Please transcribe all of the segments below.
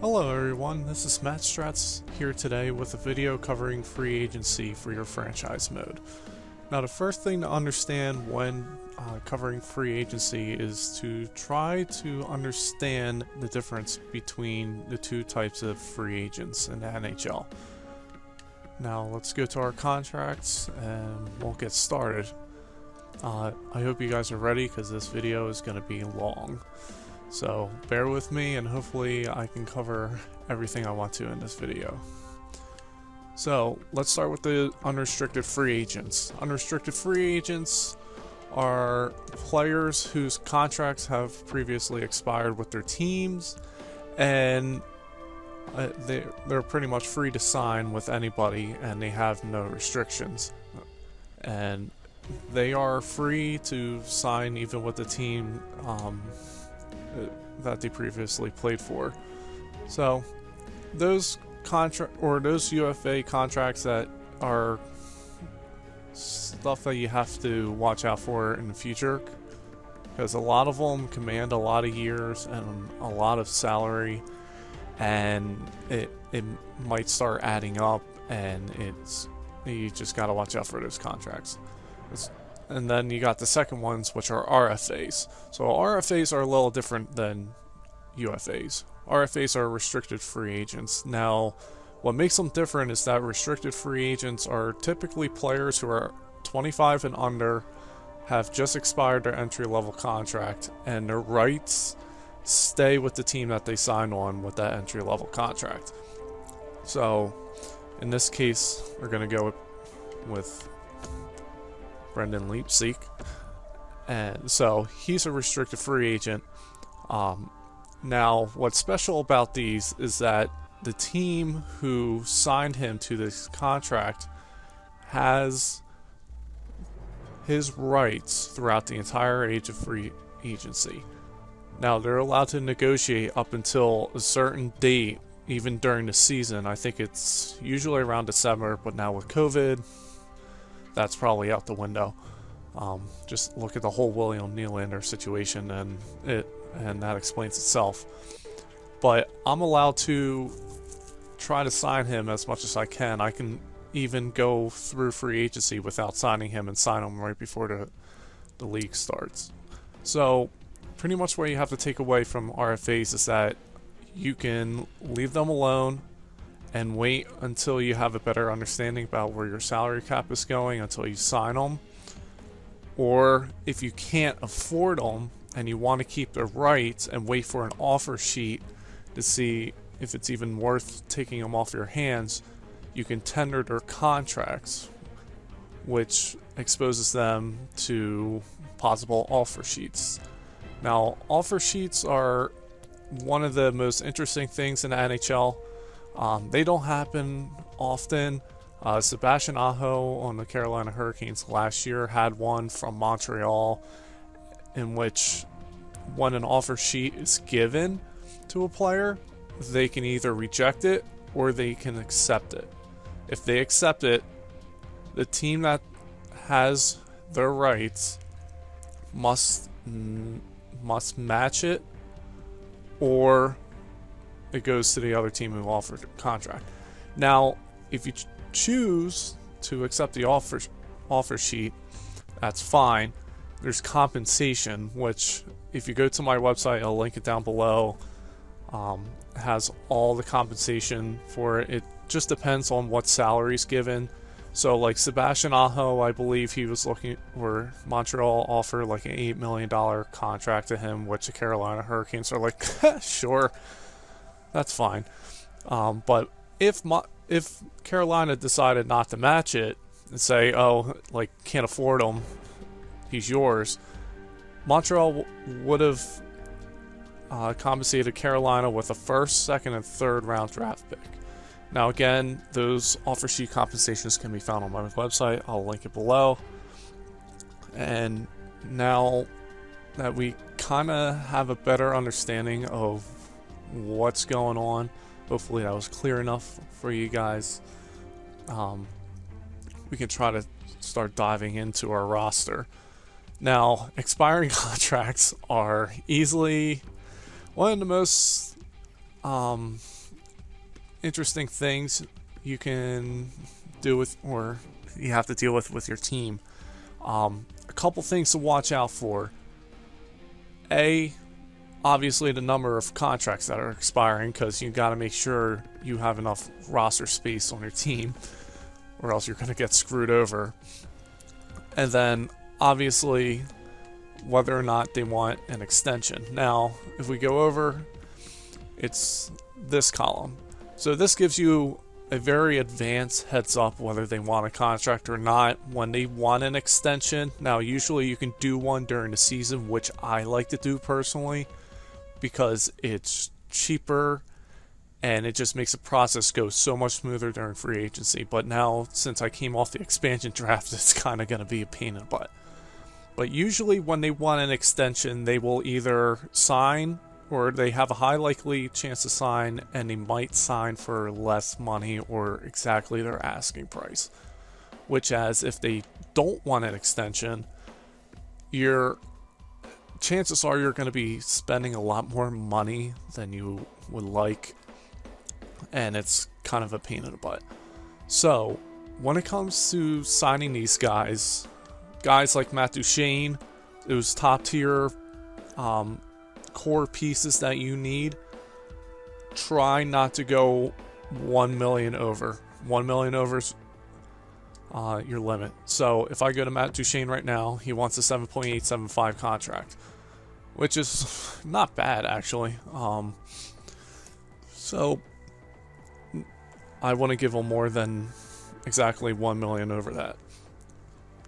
Hello everyone, this is Matt Stratz here today with a video covering free agency for your franchise mode. Now the first thing to understand when covering free agency is to try to understand the difference between the two types of free agents in the NHL. Now let's go to our contracts and we'll get started. I hope you guys are ready because this video is going to be long. So bear with me and hopefully I can cover everything I want to in this video. So let's start with the unrestricted free agents. Unrestricted free agents are players whose contracts have previously expired with their teams, and they're pretty much free to sign with anybody and they have no restrictions. And they are free to sign even with the team that they previously played for. So those those UFA contracts that are stuff that you have to watch out for in the future, because a lot of them command a lot of years and a lot of salary, and it might start adding up, and you just got to watch out for those contracts. And then you got the second ones, which are RFAs. So RFAs are a little different than UFAs. RFAs are restricted free agents. Now, what makes them different is that restricted free agents are typically players who are 25 and under, have just expired their entry-level contract, and their rights stay with the team that they signed on with that entry-level contract. So, in this case, we're going to go with Brendan Leipzig, and so he's a restricted free agent. Now, what's special about these is that the team who signed him to this contract has his rights throughout the entire age of free agency. Now, they're allowed to negotiate up until a certain date, even during the season. I think it's usually around December, but now with COVID, that's probably out the window. Just look at the whole William Nylander situation, and that explains itself. But I'm allowed to try to sign him as much as I can. I can even go through free agency without signing him and sign him right before the league starts. So pretty much what you have to take away from RFAs is that you can leave them alone and wait until you have a better understanding about where your salary cap is going until you sign them. Or if you can't afford them and you want to keep their rights and wait for an offer sheet to see if it's even worth taking them off your hands, you can tender their contracts, which exposes them to possible offer sheets. Now, offer sheets are one of the most interesting things in the NHL. They don't happen often. Sebastian Aho on the Carolina Hurricanes last year had one from Montreal, in which when an offer sheet is given to a player, they can either reject it or they can accept it. If they accept it, the team that has their rights must match it, or it goes to the other team who offered the contract. Now, if you choose to accept the offer sheet, that's fine. There's compensation, which if you go to my website, I'll link it down below, has all the compensation for it. It just depends on what salary is given. So like Sebastian Aho, I believe he was looking, or Montreal offered like an $8 million contract to him, which the Carolina Hurricanes are like, sure, that's fine. But if Carolina decided not to match it and say, oh, like, can't afford him, he's yours, Montreal would have compensated Carolina with a first, second, and third round draft pick. Now again, those offer sheet compensations can be found on my website. I'll link it below. And now that we kind of have a better understanding of what's going on, hopefully that was clear enough for you guys, we can try to start diving into our roster. Now, expiring contracts are easily one of the most interesting things you can do with, or you have to deal with your team. A couple things to watch out for. Obviously the number of contracts that are expiring, because you got to make sure you have enough roster space on your team, or else you're going to get screwed over. And then obviously whether or not they want an extension. Now, if we go over, it's this column. So this gives you a very advanced heads up whether they want a contract or not when they want an extension. Now, usually you can do one during the season, which I like to do personally, because it's cheaper and it just makes the process go so much smoother during free agency. But now, since I came off the expansion draft, it's kind of going to be a pain in the butt. But usually when they want an extension, they will either sign, or they have a high likely chance to sign, and they might sign for less money or exactly their asking price. Which, as if they don't want an extension, your chances are you're going to be spending a lot more money than you would like, and it's kind of a pain in the butt. So when it comes to signing these guys like Matt Duchene, those top tier core pieces that you need, try not to go 1 million over. 1 million over is your limit. So if I go to Matt Duchene right now, he wants a 7.875 contract, which is not bad actually. So I want to give him more than exactly 1 million over that.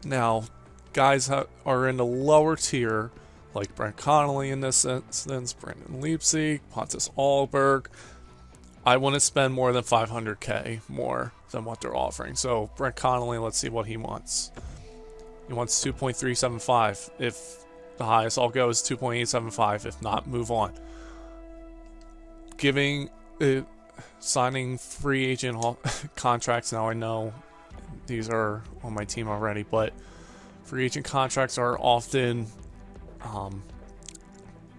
Now, guys are in the lower tier, like Brent Connolly in this instance, Brandon Leipzig, Pontus Ahlberg. I wouldn't spend more than 500k more than what they're offering. So Brent Connolly, let's see what he wants. He wants 2.375. If the highest I'll go is 2.875. If not, move on. Signing free agent contracts. Now I know these are on my team already, but free agent contracts are often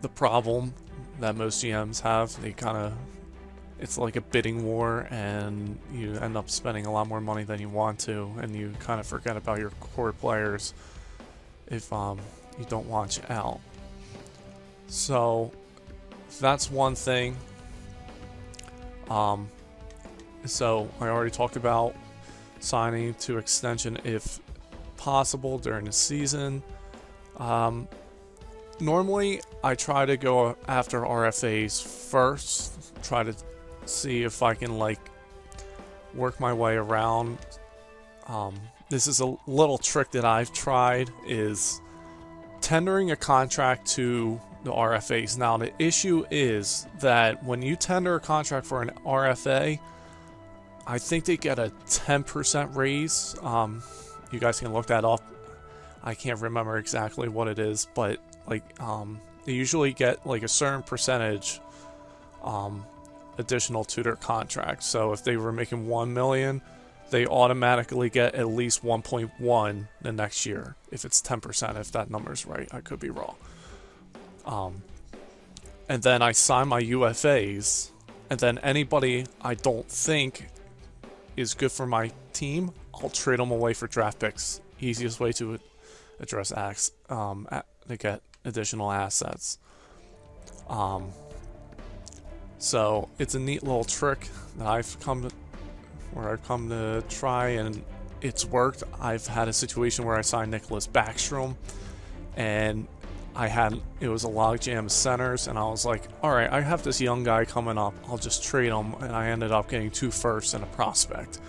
the problem that most GMs have. It's like a bidding war, and you end up spending a lot more money than you want to, and you kind of forget about your core players if you don't watch out. So that's one thing. So I already talked about signing to extension if possible during the season. Normally I try to go after RFAs first, try to see if I can work my way around. This is a little trick that I've tried, is tendering a contract to the RFAs. Now the issue is that when you tender a contract for an RFA, I think they get a 10% raise. You guys can look that up. I can't remember exactly what it is, but they usually get a certain percentage additional to their contract. So if they were making 1 million, they automatically get at least 1.1 the next year if it's 10%, if that number's right. I could be wrong. And then I sign my UFAs, and then anybody I don't think is good for my team, I'll trade them away for draft picks. Easiest way to address to get additional assets. So it's a neat little trick that I've come to try, and it's worked. I've had a situation where I signed Nicholas Backstrom, and it was a logjam of centers, and I was like, all right, I have this young guy coming up, I'll just trade him, and I ended up getting 2 firsts and a prospect.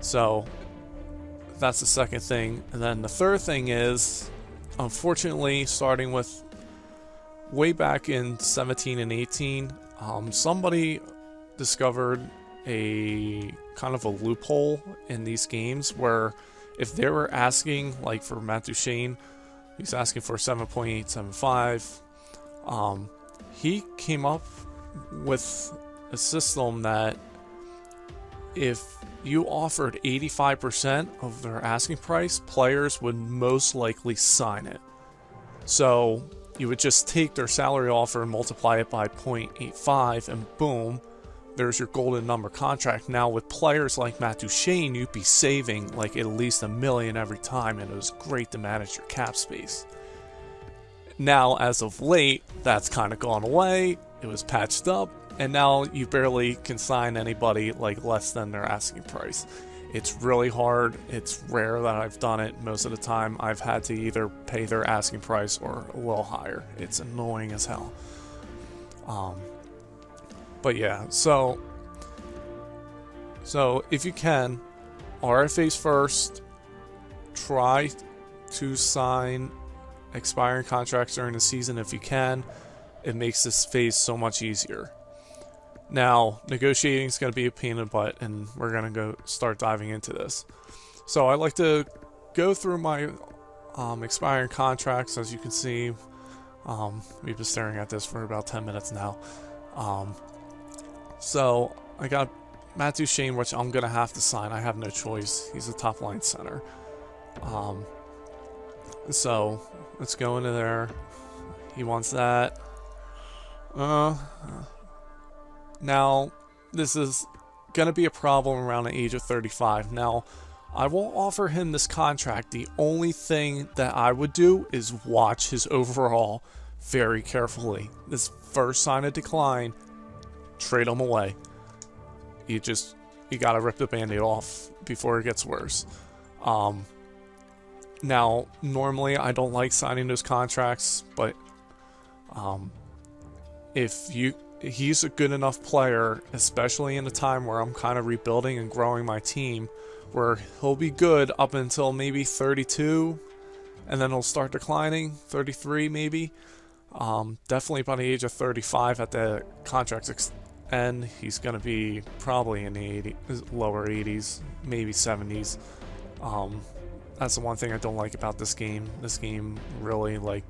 So that's the second thing. And then the third thing is, unfortunately, starting with way back in 17 and 18, somebody discovered a kind of a loophole in these games where if they were asking, for Matt Duchene, he's asking for 7.875. He came up with a system that if you offered 85% of their asking price, players would most likely sign it. So you would just take their salary offer and multiply it by 0.85, and boom, there's your golden number contract. Now with players like Matt Duchene, you'd be saving like at least $1 million every time, and it was great to manage your cap space. Now, as of late, that's kind of gone away. It was patched up, and now you barely can sign anybody like less than their asking price. It's really hard. It's rare that I've done it. Most of the time, I've had to either pay their asking price or a little higher. It's annoying as hell. But yeah, so if you can, RFAs first. Try to sign expiring contracts during the season if you can. It makes this phase so much easier. Now, negotiating is going to be a pain in the butt, and we're going to go start diving into this. So I like to go through my expiring contracts. As you can see, we've been staring at this for about 10 minutes now. So I got Matt Duchene, which I'm going to have to sign. I have no choice. He's a top line center. So let's go into there. He wants that. Now, this is going to be a problem around the age of 35. Now, I won't offer him this contract. The only thing that I would do is watch his overall very carefully. This first sign of decline, trade him away. You got to rip the Band-Aid off before it gets worse. Now, normally I don't like signing those contracts, but he's a good enough player, especially in a time where I'm kind of rebuilding and growing my team, where he'll be good up until maybe 32, and then he'll start declining, 33 maybe. Definitely by the age of 35 at the contract's end, he's going to be probably in the lower 80s, maybe 70s. That's the one thing I don't like about this game. This game really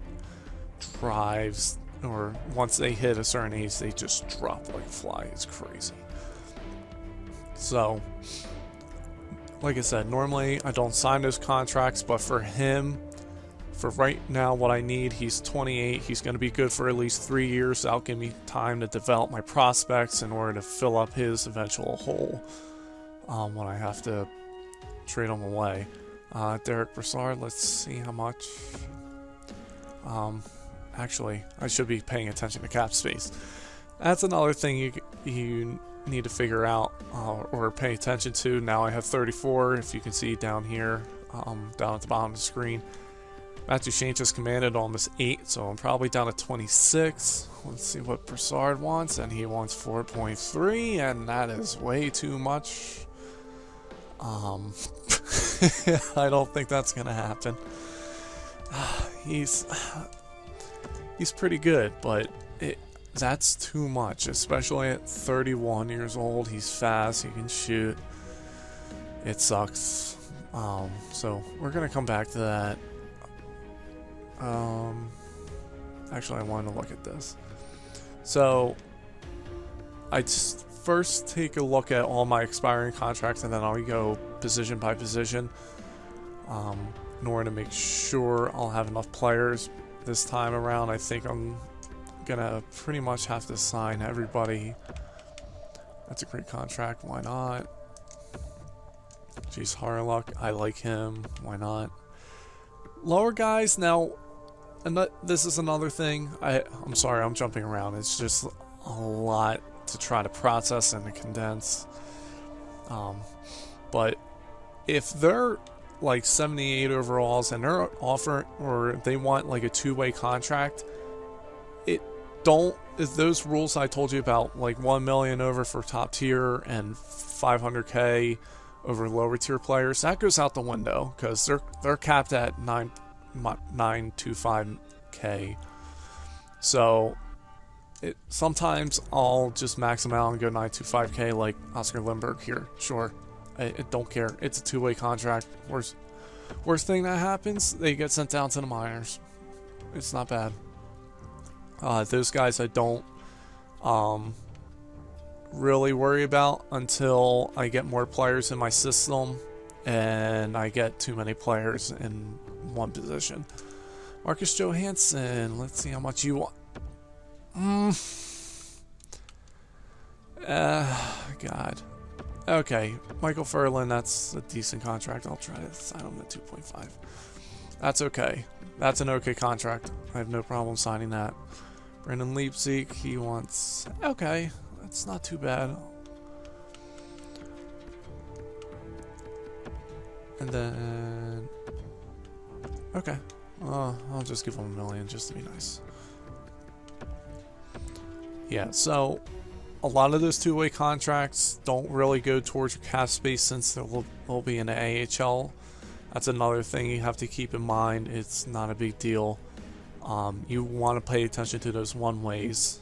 drives, or once they hit a certain age, they just drop like a fly. It's crazy. So, like I said, normally I don't sign those contracts, but for him, for right now, what I need, he's 28. He's going to be good for at least 3 years. That'll give me time to develop my prospects in order to fill up his eventual hole when I have to trade him away. Derek Brassard, let's see how much. Actually, I should be paying attention to cap space. That's another thing you need to figure out or pay attention to. Now I have 34, if you can see down here, down at the bottom of the screen. Matt Duchene just commanded almost 8, so I'm probably down to 26. Let's see what Brassard wants, and he wants 4.3, and that is way too much. I don't think that's gonna happen. He's pretty good, but that's too much, especially at 31 years old. He's fast, he can shoot. It sucks. So we're gonna come back to that. Actually, I wanted to look at this. So I just first take a look at all my expiring contracts, and then I'll go position by position in order to make sure I'll have enough players. This time around, I think I'm gonna pretty much have to sign everybody. That's a great contract. Why not? Jeez, Harlock, I like him. Why not? Lower guys, now, and this is another thing. I'm sorry, I'm jumping around. It's just a lot to try to process and to condense. But if they're like 78 overalls and they're offering, or they want like a two-way contract, if those rules I told you about, like 1 million over for top tier and 500k over lower tier players, that goes out the window because they're capped at 925k. So sometimes I'll just max them out and go 925k like Oscar Lindbergh here. Sure, I don't care. It's a two-way contract. Worst thing that happens, they get sent down to the minors. It's not bad. Those guys I don't really worry about until I get more players in my system and I get too many players in one position. Marcus Johansson, let's see how much you want. God. Okay, Michael Furlan, that's a decent contract. I'll try to sign him at 2.5. That's okay. That's an okay contract. I have no problem signing that. Brandon Leipzig, he wants... Okay, that's not too bad. And then... Okay. I'll just give him $1 million just to be nice. Yeah, so... A lot of those two-way contracts don't really go towards your cap space since they'll be in the AHL. That's another thing you have to keep in mind. It's not a big deal. You want to pay attention to those one-ways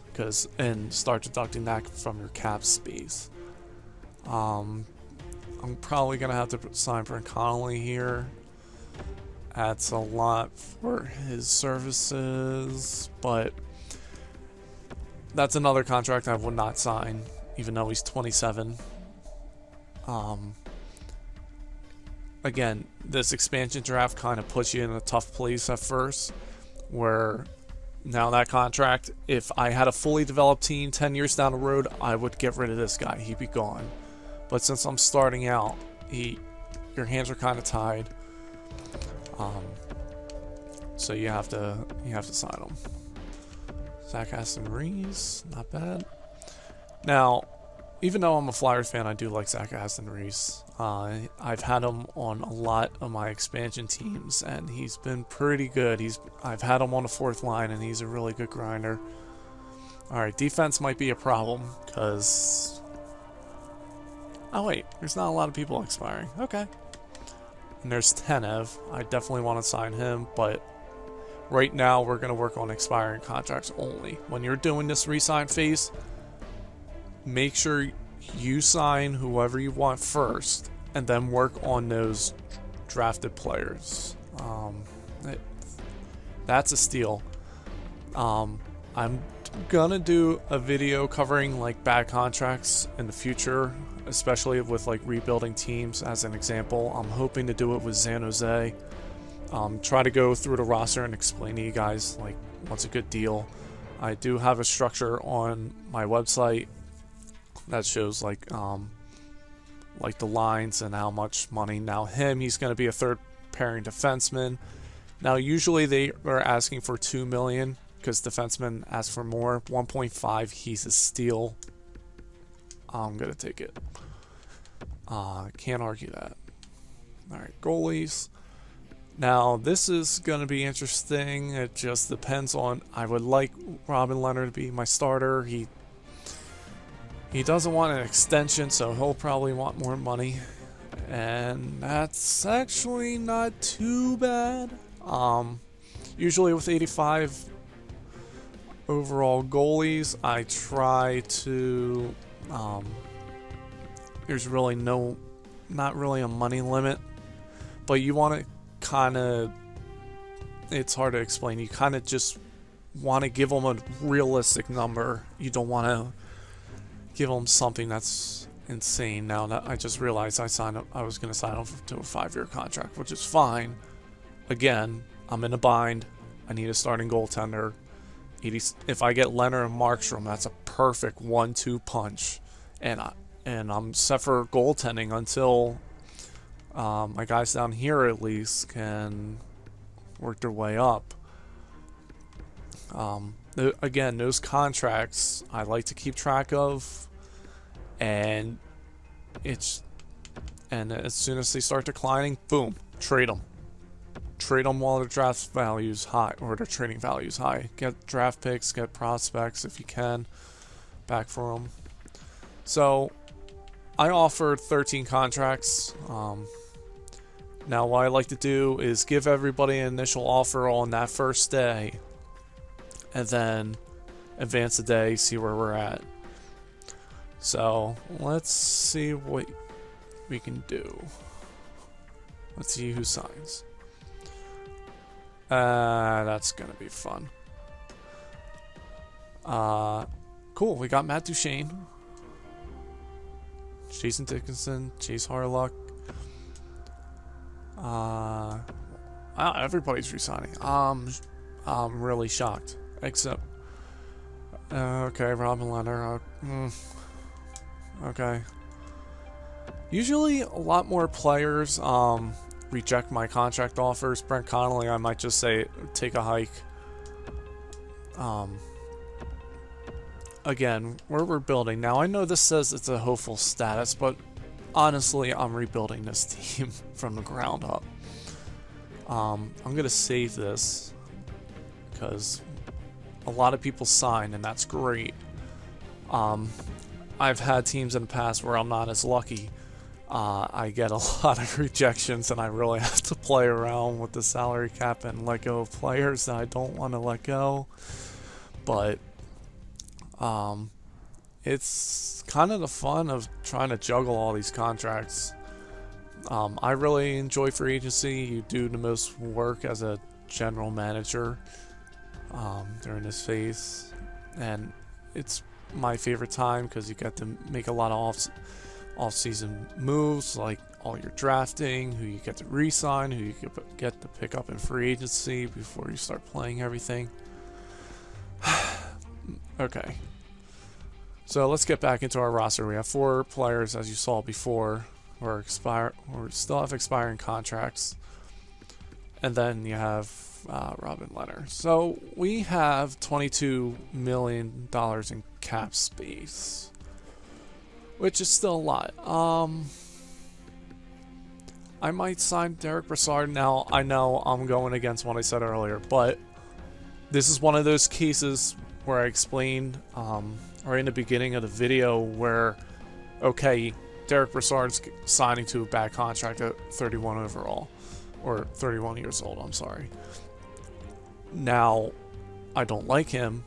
and start deducting that from your cap space. I'm probably going to have to sign for Connolly here. That's a lot for his services, but that's another contract I would not sign, even though he's 27. Again, this expansion draft kind of puts you in a tough place at first, where now that contract, if I had a fully developed team 10 years down the road, I would get rid of this guy. He'd be gone. But since I'm starting out, your hands are kind of tied. So you have to sign him. Zach Aston Reese, not bad. Now, even though I'm a Flyers fan, I do like Zach Aston Reese. I've had him on a lot of my expansion teams, and he's been pretty good. I've had him on the fourth line, and he's a really good grinder. All right, defense might be a problem because... Oh wait, there's not a lot of people expiring. Okay. And there's Tenev. I definitely want to sign him, but right now we're going to work on expiring contracts only. When you're doing this re-sign phase, make sure you sign whoever you want first, and then work on those drafted players. That's a steal. I'm gonna do a video covering like bad contracts in the future, especially with like rebuilding teams as an example. I'm hoping to do it with San Jose. Try to go through the roster and explain to you guys like what's a good deal. I do have a structure on my website that shows like the lines and how much money. Now he's going to be a third pairing defenseman. Now usually they are asking for $2 million because defensemen ask for more. 1.5, he's a steal. I'm going to take it. Can't argue that. All right, goalies. Now, this is going to be interesting. It just depends on... I would like Robin Leonard to be my starter. He doesn't want an extension, so he'll probably want more money. And that's actually not too bad. Usually with 85 overall goalies, I try to... there's really not really a money limit. But you want to kind of, it's hard to explain. You kind of just want to give them a realistic number. You don't want to give them something that's insane. Now that I just realized I was going to sign up to a 5-year contract, which is fine. Again, I'm in a bind. I need a starting goaltender. If I get Leonard and Markstrom, that's a perfect 1-2 punch, and I'm set for goaltending until my guys down here at least can work their way up. Again, those contracts I like to keep track of, and as soon as they start declining, boom, trade them. Trade them while their draft value's high, or their trading value's high. Get draft picks, get prospects if you can, back for them. So I offered 13 contracts. Now what I like to do is give everybody an initial offer on that first day, and then advance the day, see where we're at. So let's see what we can do. Let's see who signs. That's gonna be fun. Cool, we got Matt Duchene, Jason Dickinson, Chase Harlock. Wow, everybody's resigning. I'm really shocked. Except, okay, Robin Leonard. Okay. Usually, a lot more players reject my contract offers. Brent Connolly, I might just say take a hike. Again, where we're building now. I know this says it's a hopeful status, but honestly, I'm rebuilding this team from the ground up. I'm gonna save this because a lot of people sign, and that's great. I've had teams in the past where I'm not as lucky. I get a lot of rejections, and I really have to play around with the salary cap and let go of players that I don't want to let go. But it's kind of the fun of trying to juggle all these contracts. I really enjoy free agency. You do the most work as a general manager during this phase, and it's my favorite time because you get to make a lot of off-season moves, like all your drafting, who you get to re-sign, who you get to pick up in free agency before you start playing everything. Okay, so let's get back into our roster. We have 4 players, as you saw before, who still have expiring contracts, and then you have Robin Leonard. So we have $22 million in cap space, which is still a lot. I might sign Derek Brassard now. I know I'm going against what I said earlier, but this is one of those cases where I explained right in the beginning of the video where, okay, Derek Brassard's signing to a bad contract at 31 overall, or 31 years old, I'm sorry. Now, I don't like him,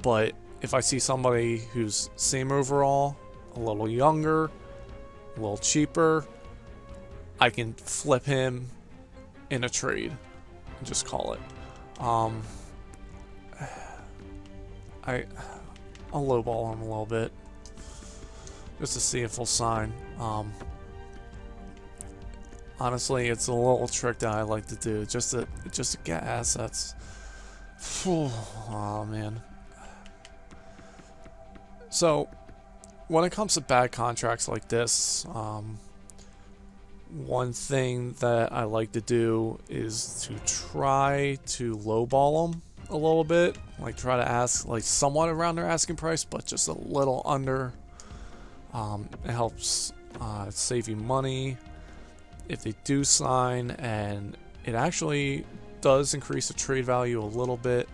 but if I see somebody who's same overall, a little younger, a little cheaper, I can flip him in a trade and just call it. I'll lowball him a little bit just to see if he'll sign. Honestly, it's a little trick that I like to do just to get assets. Oh man. So when it comes to bad contracts like this, one thing that I like to do is to try to lowball them a little bit, like try to ask like somewhat around their asking price, but just a little under. It helps save you money if they do sign, and it actually does increase the trade value a little bit.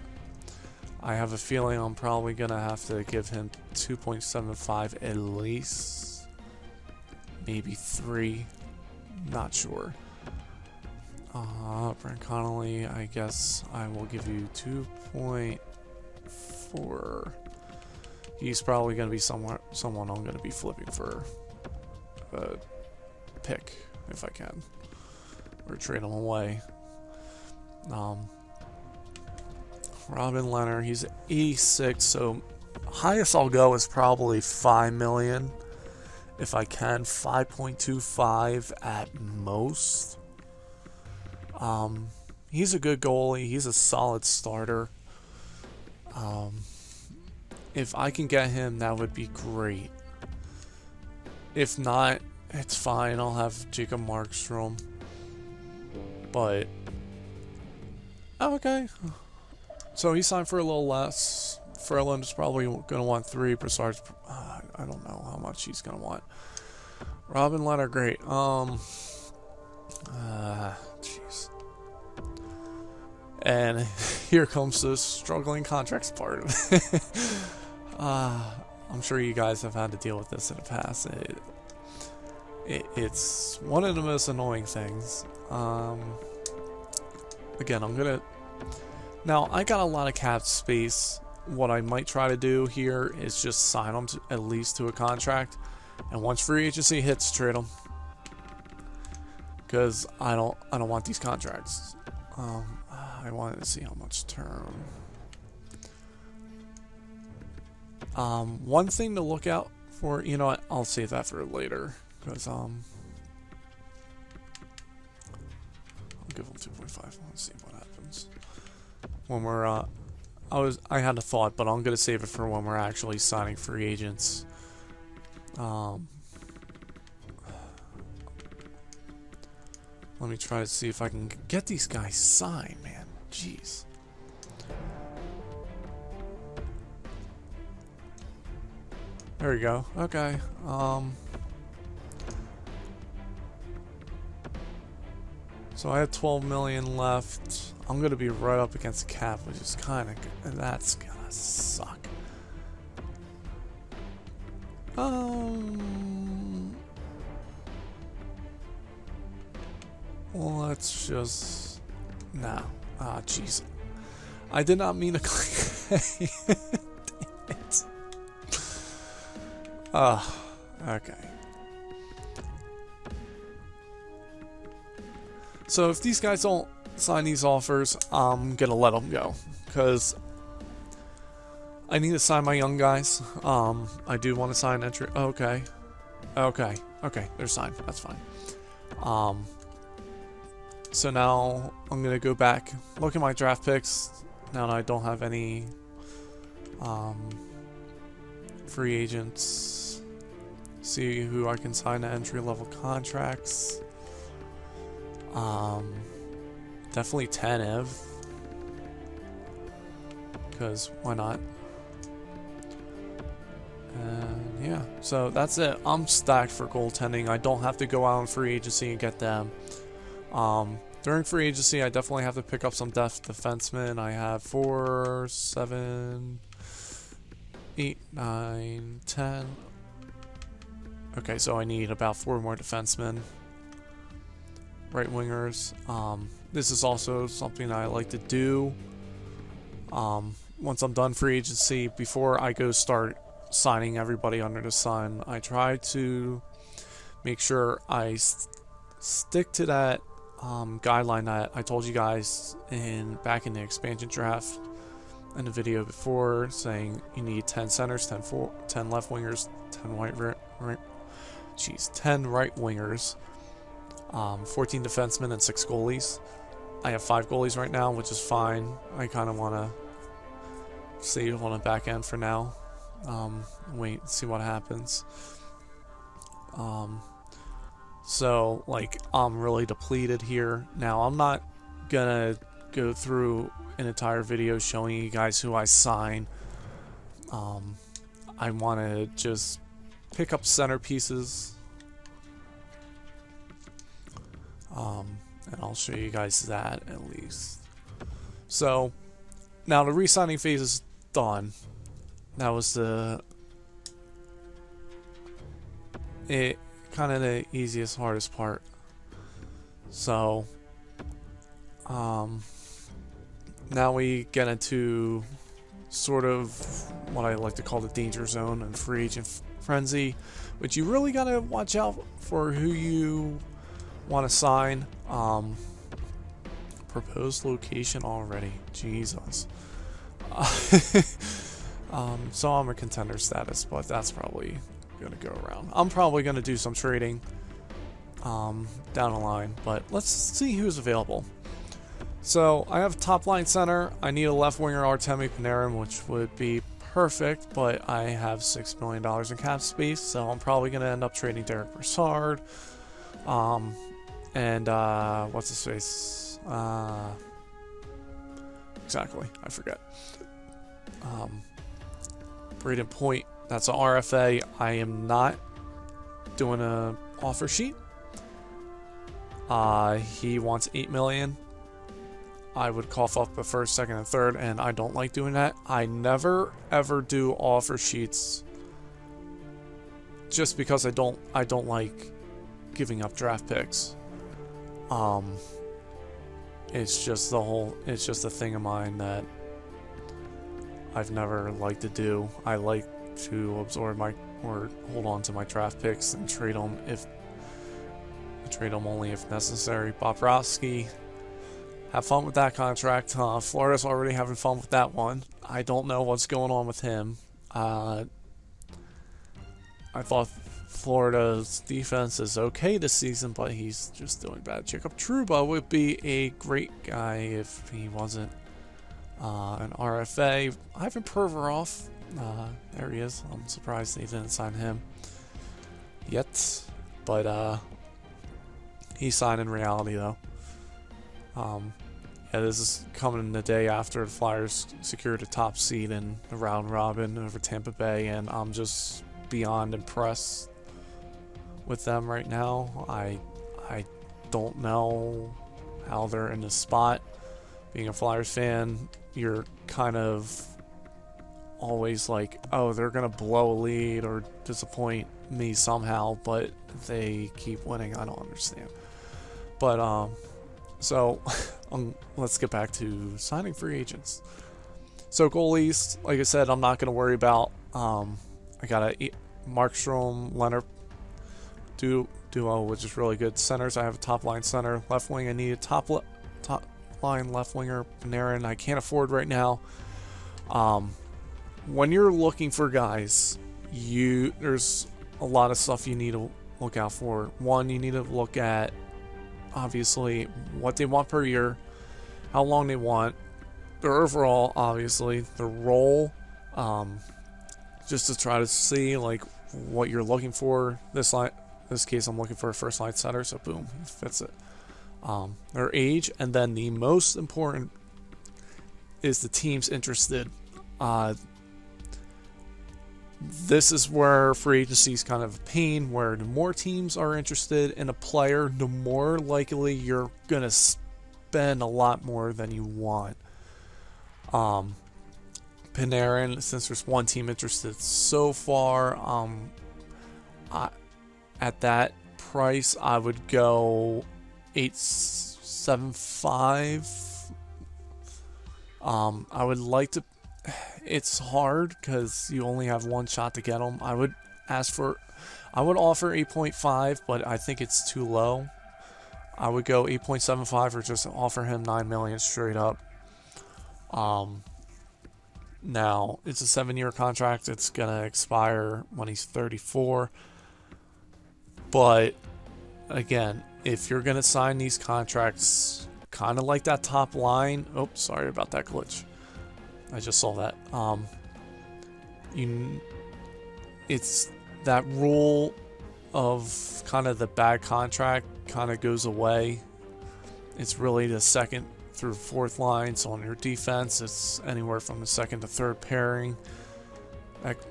I have a feeling I'm probably gonna have to give him 2.75 at least, maybe 3, not sure. Brent Connolly, I guess I will give you 2.4. He's probably gonna be someone I'm gonna be flipping for a pick if I can, or trade him away. Robin Leonard, he's 86, so highest I'll go is probably 5 million if I can, 5.25 at most. He's a good goalie, he's a solid starter. If I can get him, that would be great. If not, it's fine, I'll have Jacob Markstrom. But okay. So he signed for a little less. Ferland's probably going to want 3. Brassard's, I don't know how much he's going to want. Robin Leonard, great. Jeez. And here comes the struggling contracts part of it. I'm sure you guys have had to deal with this in the past. It's one of the most annoying things. Again, now I got a lot of cap space. What I might try to do here is just sign them at least to a contract, and once free agency hits, trade them. Because I don't want these contracts. I wanted to see how much term. One thing to look out for, you know what, I'll save that for later, because I'll give them 2.5. Let's see what happens. when we're I had a thought, but I'm gonna save it for when we're actually signing free agents. Let me try to see if I can get these guys signed, man. Jeez. There we go. Okay. So I have 12 million left. I'm gonna be right up against the cap, which is kind of, and that's gonna suck. Let's just no. Ah, jeez. I did not mean to click. Damn it. Okay. So if these guys don't sign these offers, I'm gonna let them go because I need to sign my young guys. I do want to sign entry. Okay, they're signed. That's fine. So now I'm gonna go back, look at my draft picks. Now that I don't have any free agents, see who I can sign to entry-level contracts. Definitely Tanev, because why not? And yeah, so that's it. I'm stacked for goaltending. I don't have to go out on free agency and get them. During free agency, I definitely have to pick up some depth defensemen. I have 4, 7, 8, 9, 10. Okay, so I need about 4 more defensemen. Right wingers. This is also something I like to do. Once I'm done free agency, before I go start signing everybody under the sun, I try to make sure I stick to that guideline that I told you guys back in the expansion draft in the video before, saying you need 10 centers, 10 left wingers, 10 10 right wingers, 14 defensemen, and 6 goalies. I have 5 goalies right now, which is fine. I kind of want to save on a back end for now. Wait and see what happens. So, like, I'm really depleted here. Now, I'm not gonna go through an entire video showing you guys who I sign. I want to just pick up centerpieces. And I'll show you guys that at least. So, now the re-signing phase is done. That was kind of the easiest, hardest part. So, now we get into sort of what I like to call the danger zone and free agent frenzy, which you really gotta watch out for who you want to sign. Proposed location already, Jesus. So I'm a contender status, but that's probably gonna go around. I'm probably gonna do some trading down the line, but let's see who's available. So I have a top line center. I need a left winger, Artemi Panarin, which would be perfect, but I have $6 million in cap space, so I'm probably gonna end up trading Derek Brassard. And what's his face? Exactly, I forget. Braden Point, that's an RFA. I am not doing a offer sheet. He wants $8 million. I would cough up the first, second, and third, and I don't like doing that. I never ever do offer sheets just because I don't like giving up draft picks. It's just a thing of mine that I've never liked to do. I like to absorb or hold on to my draft picks and trade them only if necessary. Bobrovsky, have fun with that contract. Florida's already having fun with that one. I don't know what's going on with him. I thought Florida's defense is okay this season, but he's just doing bad. Jacob Trouba would be a great guy if he wasn't An RFA, Ivan Provorov. There he is. I'm surprised they didn't sign him yet, but he signed in reality though. Yeah, this is coming the day after the Flyers secured a top seed in the round robin over Tampa Bay, and I'm just beyond impressed with them right now. I don't know how they're in this spot. Being a Flyers fan, you're kind of always like, oh, they're gonna blow a lead or disappoint me somehow, but they keep winning. I don't understand. But so let's get back to signing free agents. So goalies, like I said, I'm not gonna worry about. I got a Markstrom Leonard duo, which is really good. Centers, I have a top line center. Left wing, I need a top line left winger. Panarin, I can't afford right now. When you're looking for guys, there's a lot of stuff you need to look out for. One, you need to look at obviously what they want per year, how long they want, their overall, obviously, the role, just to try to see like what you're looking for. This case, I'm looking for a first line center, so boom, he fits it. Their age, and then the most important is the teams interested. This is where free agency is kind of a pain, where the more teams are interested in a player, the more likely you're gonna spend a lot more than you want. Panarin, since there's one team interested so far, at that price, I would go 875. I would like to. It's hard because you only have one shot to get them. I would offer 8.5, but I think it's too low. I would go 8.75 or just offer him $9 million straight up. Now it's a 7-year contract. It's gonna expire when he's 34. But again, if you're gonna sign these contracts, kind of like that top line. Oh, sorry about that glitch. I just saw that. It's that rule of kind of the bad contract kind of goes away. It's really the second through fourth line. So on your defense, it's anywhere from the second to third pairing.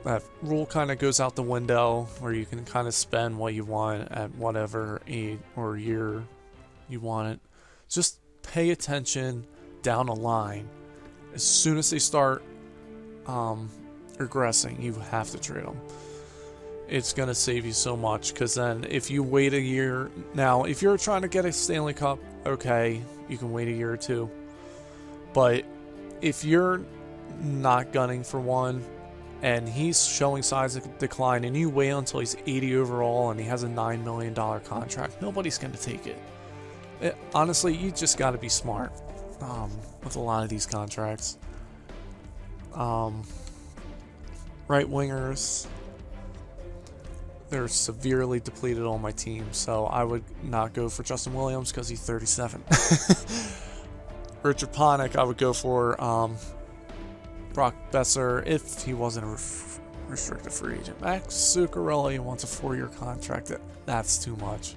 That rule kind of goes out the window, where you can kind of spend what you want at whatever age or year you want it. Just pay attention down the line. As soon as they start regressing, you have to trade them. It's going to save you so much, because then if you wait a year... Now, if you're trying to get a Stanley Cup, okay, you can wait a year or two. But if you're not gunning for one, and he's showing signs of decline, and you wait until he's 80 overall and he has a $9 million contract, nobody's going to take it. Honestly, you just got to be smart with a lot of these contracts. Right wingers, they're severely depleted on my team, so I would not go for Justin Williams because he's 37. Richard Panik, I would go for Brock Besser if he wasn't a restricted free agent. Max Zuccarelli wants a 4-year contract. That's too much.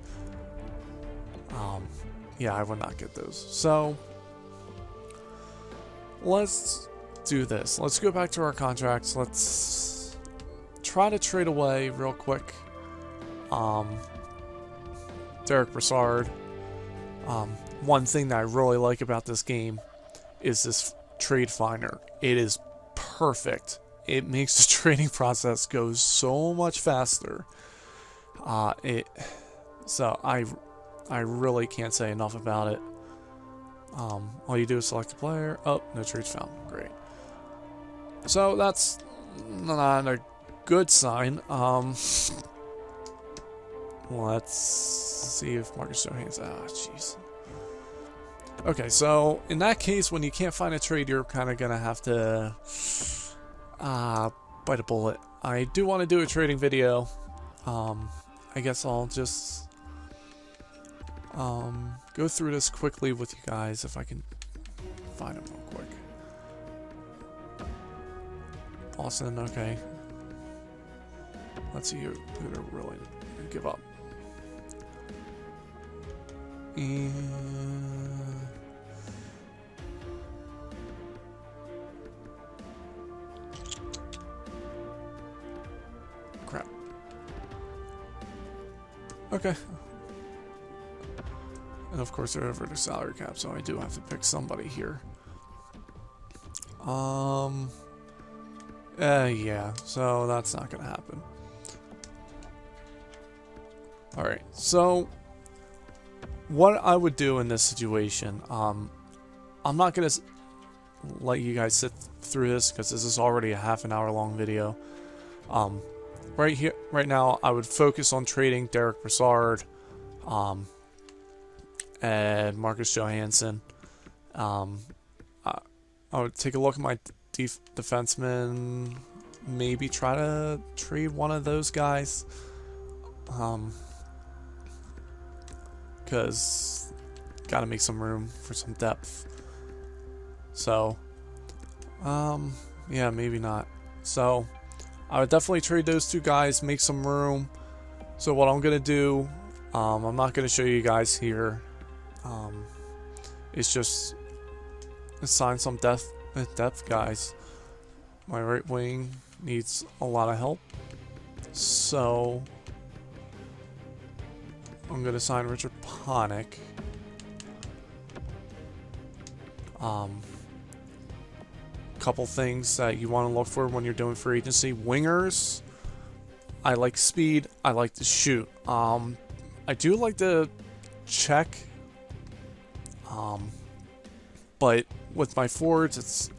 Yeah, I would not get those. So let's do this. Let's go back to our contracts. Let's try to trade away real quick Derek Brassard. One thing that I really like about this game is this trade finder. It is perfect. It makes the trading process go so much faster. So I really can't say enough about it. All you do is select a player. Oh, no trades found. Great. So that's not a good sign. Let's see if Marcus Johansson's... jeez. Okay, so in that case, when you can't find a trade, you're kind of going to have to bite a bullet. I do want to do a trading video. I guess I'll just go through this quickly with you guys if I can find them real quick. Boston, okay. Let's see who they're willing to give up. And crap. Okay. And of course they're over the salary cap, so I do have to pick somebody here. Yeah, so that's not gonna happen. Alright, so what I would do in this situation, I'm not gonna let you guys sit through this because this is already a half an hour long video. Right now, I would focus on trading Derek Brassard, and Marcus Johansson. I would take a look at my defensemen, maybe try to trade one of those guys, because gotta make some room for some depth. So, yeah, maybe not. So, I would definitely trade those two guys, make some room. So what I'm gonna do, I'm not gonna show you guys here. It's just assign some depth guys. My right wing needs a lot of help, so I'm gonna sign Richard Panik. Couple things that you want to look for when you're doing free agency: wingers. I like speed. I like to shoot. I do like to check. But with my forwards, it's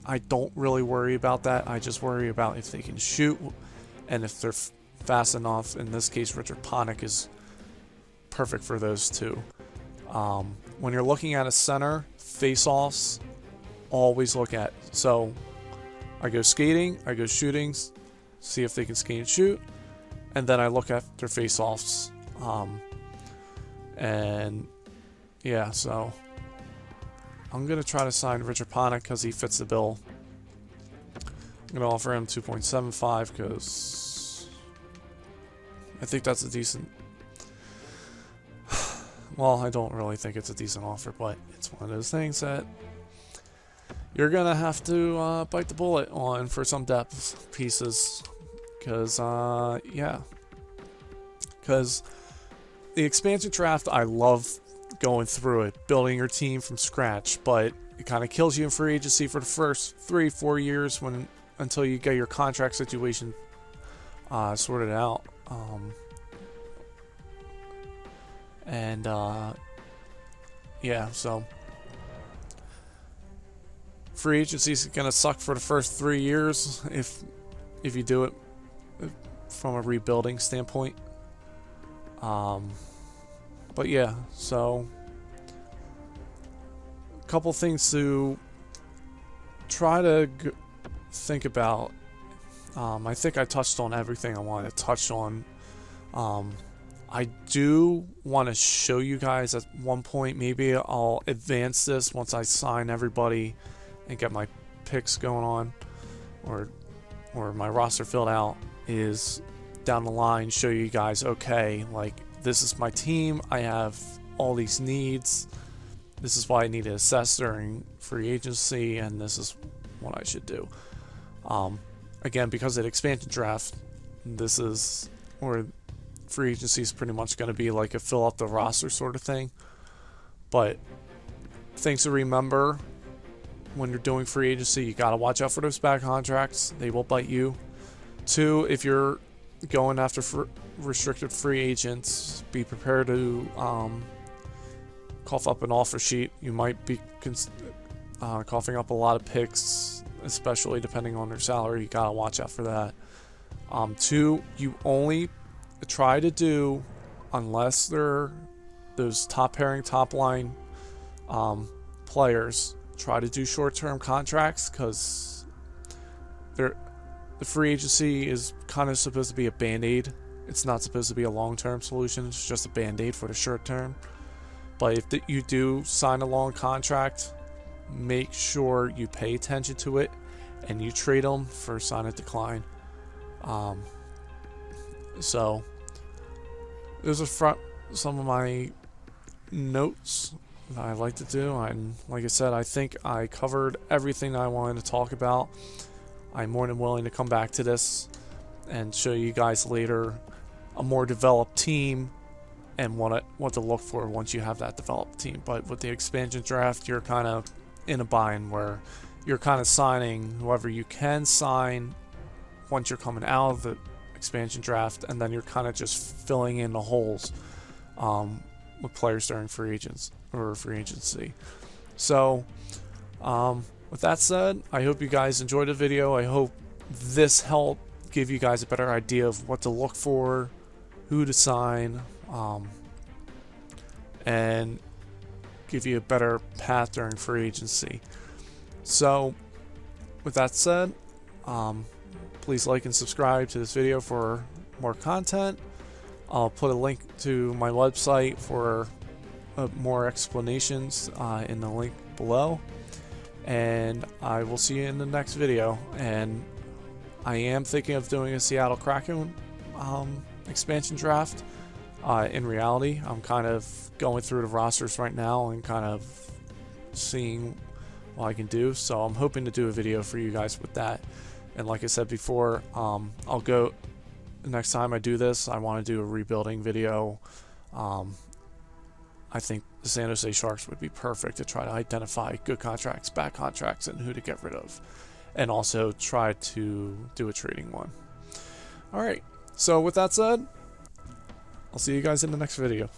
I don't really worry about that. I just worry about if they can shoot and if they're fast enough. In this case, Richard Panik is perfect for those two. When you're looking at a center, face-offs, always look at. So I go skating, I go shooting, see if they can skate and shoot, and then I look at their face-offs. And yeah, so I'm going to try to sign Richard Panik because he fits the bill. I'm going to offer him 2.75 because I think that's a decent... Well, I don't really think it's a decent offer, but it's one of those things that you're going to have to bite the bullet on for some depth pieces. Because, yeah. Because the expansion draft, I love going through it, building your team from scratch, but it kind of kills you in free agency for the first 3-4 years until you get your contract situation sorted out. Yeah, so free agency is gonna suck for the first 3 years if you do it from a rebuilding standpoint. But yeah, so a couple things to try to think about. I think I touched on everything I wanted to touch on. I do want to show you guys at one point. Maybe I'll advance this once I sign everybody and get my picks going on, or my roster filled out, is down the line show you guys, okay, like, this is my team, I have all these needs, this is what I need to assess during free agency, and this is what I should do. Again, because of the expansion draft, this is where free agency is pretty much going to be like a fill up the roster sort of thing. But things to remember when you're doing free agency: you got to watch out for those bad contracts, they will bite you. 2, if you're going after restricted free agents, be prepared to cough up an offer sheet. You might be coughing up a lot of picks, especially depending on their salary. You gotta watch out for that. 2, you only try to do, unless they're those top pairing, top line players, try to do short-term contracts, because the free agency is kind of supposed to be a band-aid. It's not supposed to be a long-term solution. It's just a band-aid for the short term. But if you do sign a long contract, make sure you pay attention to it and you trade them for sign and decline. So those are some of my notes that I like to do, and like I said, I think I covered everything I wanted to talk about. I'm more than willing to come back to this and show you guys later a more developed team and what to look for once you have that developed team. But with the expansion draft, you're kind of in a bind where you're kind of signing whoever you can sign once you're coming out of the expansion draft, and then you're kind of just filling in the holes with players during free agency. So with that said, I hope you guys enjoyed the video. I hope this helped give you guys a better idea of what to look for, who to sign, and give you a better path during free agency. So with that said, please like and subscribe to this video for more content. I'll put a link to my website for more explanations in the link below, and I will see you in the next video. And I am thinking of doing a Seattle Kraken expansion draft. In reality, I'm kind of going through the rosters right now and kind of seeing what I can do, so I'm hoping to do a video for you guys with that. And like I said before, I'll go next time I do this, I want to do a rebuilding video. I think the San Jose Sharks would be perfect to try to identify good contracts, bad contracts, and who to get rid of, and also try to do a trading one. Alright, so with that said, I'll see you guys in the next video.